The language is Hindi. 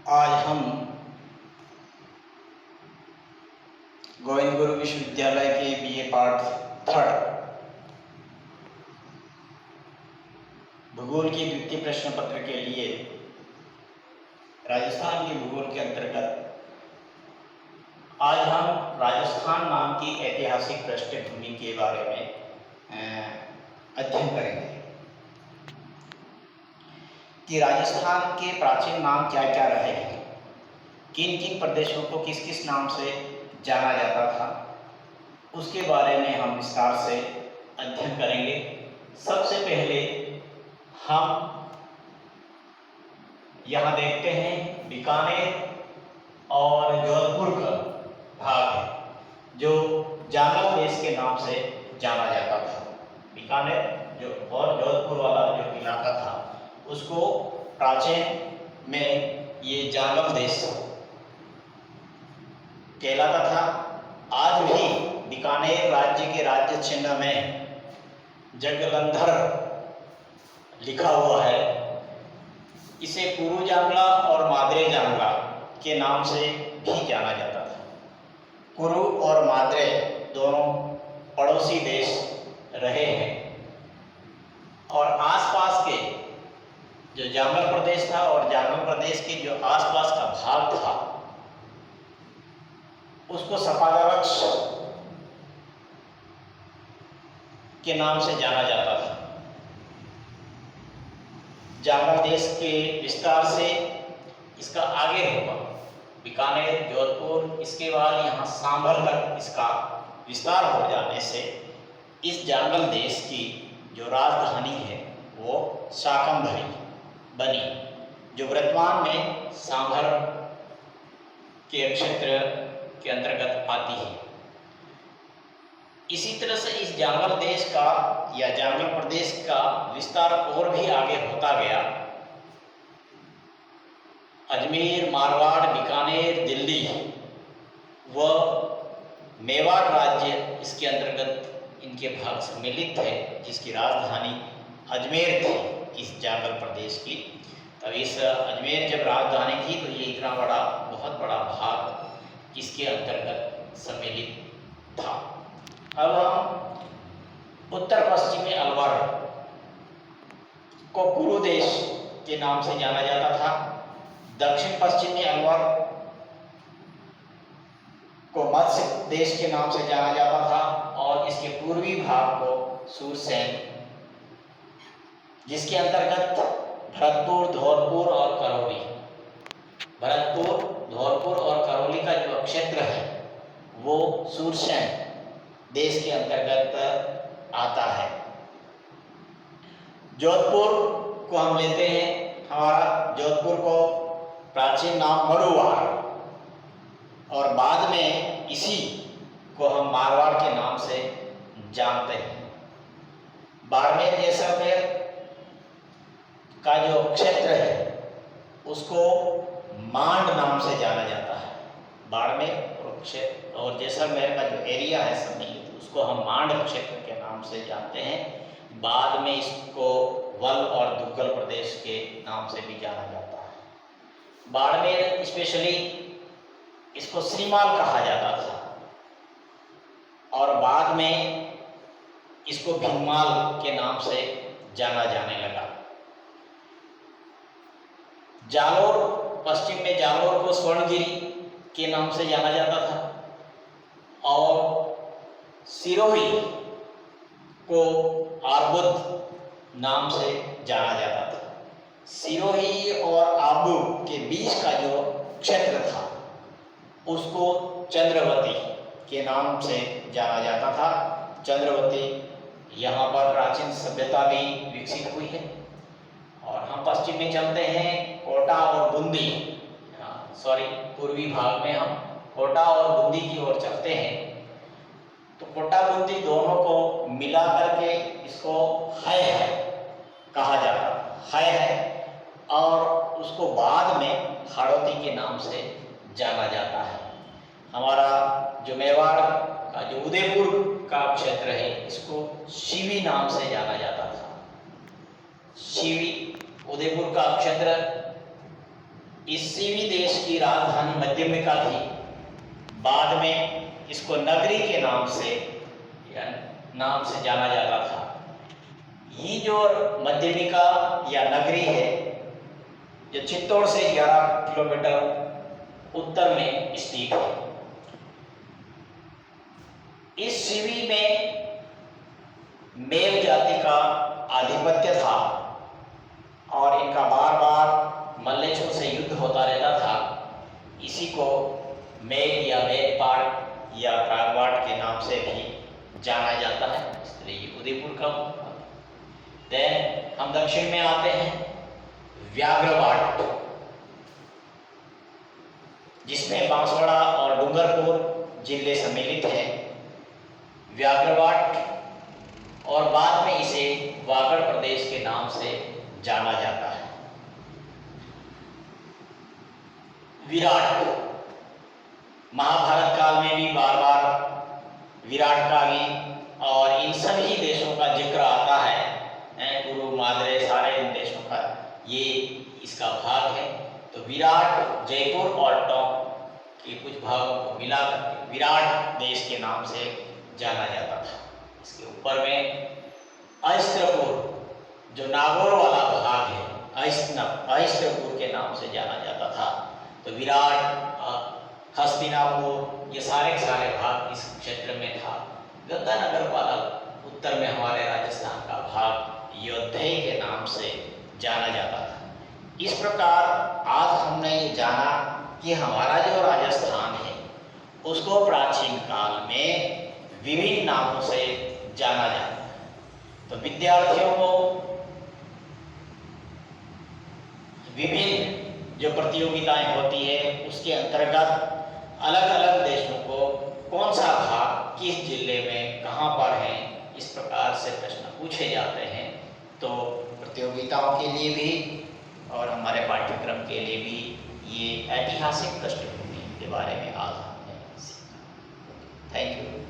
आज हम गोविंद गुरु विश्वविद्यालय के बीए पार्ट थर्ड भूगोल के द्वितीय प्रश्न पत्र के लिए राजस्थान के भूगोल के अंतर्गत आज हम राजस्थान नाम की ऐतिहासिक पृष्ठभूमि के बारे में अध्ययन करेंगे कि राजस्थान के प्राचीन नाम क्या क्या रहे हैं, किन किन प्रदेशों को किस किस नाम से जाना जाता था, उसके बारे में हम विस्तार से अध्ययन करेंगे। सबसे पहले हम यहाँ देखते हैं बीकानेर और जोधपुर का भाग है जो जांगल देश के नाम से जाना जाता था। बीकानेर जो और जोधपुर वाला जो इलाका था उसको प्राचीन में ये जांगल देश कहलाता था। आज भी बीकानेर राज्य के राज्य चिन्ह में जगलंधर लिखा हुआ है। इसे कुरु जांगला और माद्रे जांगला के नाम से भी जाना जाता था। कुरु और माद्रे दोनों पड़ोसी देश रहे हैं और आसपास के जो जांगल प्रदेश था और जांगल प्रदेश के जो आसपास का भाग था उसको सपादारक्ष के नाम से जाना जाता था। जांगल देश के विस्तार से इसका आगे होगा बीकानेर, जोधपुर, इसके बाद यहाँ सांभर तक इसका विस्तार हो जाने से इस जांगल देश की जो राजधानी है वो शाकंभरी बनी, जो वर्तमान में सांभर के क्षेत्र के अंतर्गत आती है। इसी तरह से इस जांगल देश का या जांगल प्रदेश का विस्तार और भी आगे होता गया। अजमेर, मारवाड़, बीकानेर, दिल्ली व मेवाड़ राज्य इसके अंतर्गत इनके भाग सम्मिलित थे, जिसकी राजधानी अजमेर थी इस जांगल प्रदेश की। तब इस अजमेर जब राजधानी थी तो ये इतना बड़ा बहुत बड़ा भाग इसके अंतर्गत सम्मिलित था। अब हम उत्तर पश्चिमी अलवर को कुरु देश के नाम से जाना जाता था। दक्षिण पश्चिमी अलवर को मत्स्य देश के नाम से जाना जाता था और इसके पूर्वी भाग को सूरसेन, जिसके अंतर्गत भरतपुर, धौलपुर और करौली, भरतपुर, धौलपुर और करौली का जो क्षेत्र है वो सूरसेन देश के अंतर्गत आता है। जोधपुर को हम लेते हैं, हमारा जोधपुर को प्राचीन नाम मरुवाड़ और बाद में इसी को हम मारवाड़ के नाम से जानते हैं। बाड़मेर जैसलमेर का जो क्षेत्र है उसको मांड नाम से जाना जाता है। बाड़मेर और जैसलमेर का जो एरिया है सम्मिलित उसको हम मांड क्षेत्र के नाम से जानते हैं। बाद में इसको वल और दुग्गल प्रदेश के नाम से भी जाना जाता है। बाड़मेर स्पेशली इसको श्रीमाल कहा जाता था और बाद में इसको भीमाल के नाम से जाना जाने लगा। जालोर, पश्चिम में जालोर को स्वर्णगिरी के नाम से जाना जाता था और सिरोही को आर्बुद नाम से जाना जाता था। सिरोही और आबू के बीच का जो क्षेत्र था उसको चंद्रवती के नाम से जाना जाता था। चंद्रवती यहाँ पर प्राचीन सभ्यता भी विकसित हुई है। और हम पश्चिम में चलते हैं, कोटा और बूंदी, पूर्वी भाग में हम कोटा और बूंदी की ओर चलते हैं। तो कोटा बूंदी दोनों को मिला करके इसको है कहा जाता है और उसको बाद में हाड़ौती के नाम से जाना जाता है। हमारा जो मेवाड़ का जो उदयपुर का क्षेत्र है इसको शिवी नाम से जाना जाता था। शिवी उदयपुर का क्षेत्र इस सीवी देश की राजधानी मध्यमिका थी। बाद में इसको नगरी के नाम से जाना जाता था। ये जो मध्यमिका या नगरी है, जो चित्तौड़ से 11 किलोमीटर उत्तर में स्थित है। इस सीवी में मेव जाति का आधिपत्य था और इनका बार बार मल्लेच्छों से युद्ध होता रहता था। इसी को मेघ या मेघपाट या प्रागवाट के नाम से भी जाना जाता है। इसलिए उदयपुर का देन हम दक्षिण में आते हैं व्याघ्रवाट, जिसमें बांसवाड़ा और डूंगरपुर जिले सम्मिलित हैं। व्याघ्रवाट और बाद में इसे वागड़ प्रदेश के नाम से जाना जाता है। विराट, महाभारत काल में भी बार बार विराट काली और इन सभी देशों का जिक्र आता है। कुरु, माद्रे, सारे इन देशों का ये इसका भाग है। तो विराट जयपुर और टोंक के कुछ भागों को मिलाकर विराट देश के नाम से जाना जाता था। इसके ऊपर में अहिस्त्रपुर, जो नागौर वाला भाग है, अहिस्त्रपुर के नाम से जाना जाता था। तो विराट, हस्तिनापुर, ये सारे के सारे भाग इस क्षेत्र में था। गंगानगर वाला उत्तर में हमारे राजस्थान का भाग योद्धई के नाम से जाना जाता था। इस प्रकार आज हमने जाना कि हमारा जो राजस्थान है उसको प्राचीन काल में विभिन्न नामों से जाना जाता है। तो विद्यार्थियों को विभिन्न जो प्रतियोगिताएं होती है उसके अंतर्गत अलग अलग देशों को कौन सा भाग किस जिले में कहाँ पर है, इस प्रकार से प्रश्न पूछे जाते हैं। तो प्रतियोगिताओं के लिए भी और हमारे पाठ्यक्रम के लिए भी ये ऐतिहासिक पृष्ठभूमि के बारे में आज हमने सीखा। Thank you.